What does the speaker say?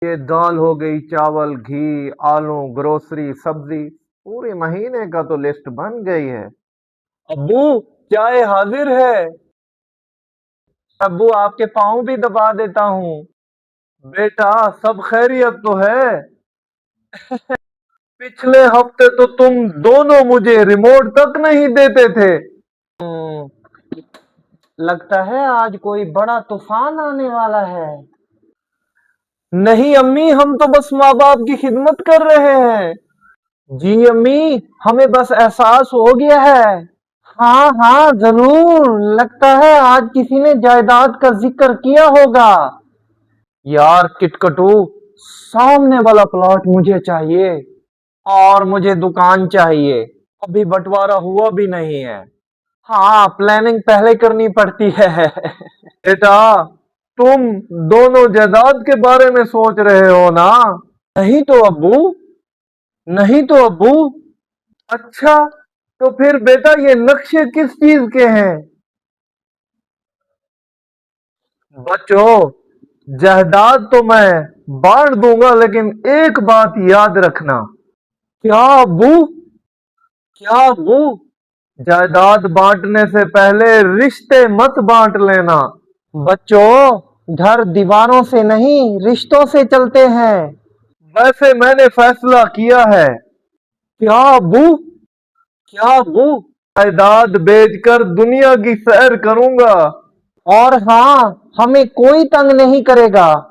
ये दाल हो गई, चावल, घी, आलू, ग्रोसरी, सब्जी, पूरे महीने का तो लिस्ट बन गई है। अब्बू, चाय हाजिर है। अब्बू, आपके पाँव भी दबा देता हूँ। बेटा, सब खैरियत तो है? पिछले हफ्ते तो तुम दोनों मुझे रिमोट तक नहीं देते थे। लगता है आज कोई बड़ा तूफान आने वाला है। नहीं अम्मी, हम तो बस माँ बाप की खिदमत कर रहे हैं। जी अम्मी, हमें बस एहसास हो गया है। हाँ हाँ जरूर, लगता है आज किसी ने जायदाद का जिक्र किया होगा। यार किटकटू, सामने वाला प्लॉट मुझे चाहिए और मुझे दुकान चाहिए। अभी बंटवारा हुआ भी नहीं है। हाँ, प्लानिंग पहले करनी पड़ती है। बेटा, तुम दोनों जायदाद के बारे में सोच रहे हो ना? नहीं तो अब्बू, नहीं तो अब्बू। अच्छा, तो फिर बेटा ये नक्शे किस चीज के हैं? बच्चों, जायदाद तो मैं बांट दूंगा, लेकिन एक बात याद रखना। क्या अब्बू? क्या अब्बू? जायदाद बांटने से पहले रिश्ते मत बांट लेना। बच्चों, घर दीवारों से नहीं रिश्तों से चलते हैं। वैसे मैंने फैसला किया है। क्या अब्बू? क्या अब्बू? जायदाद बेचकर दुनिया की सैर करूंगा। और हाँ, हमें कोई तंग नहीं करेगा।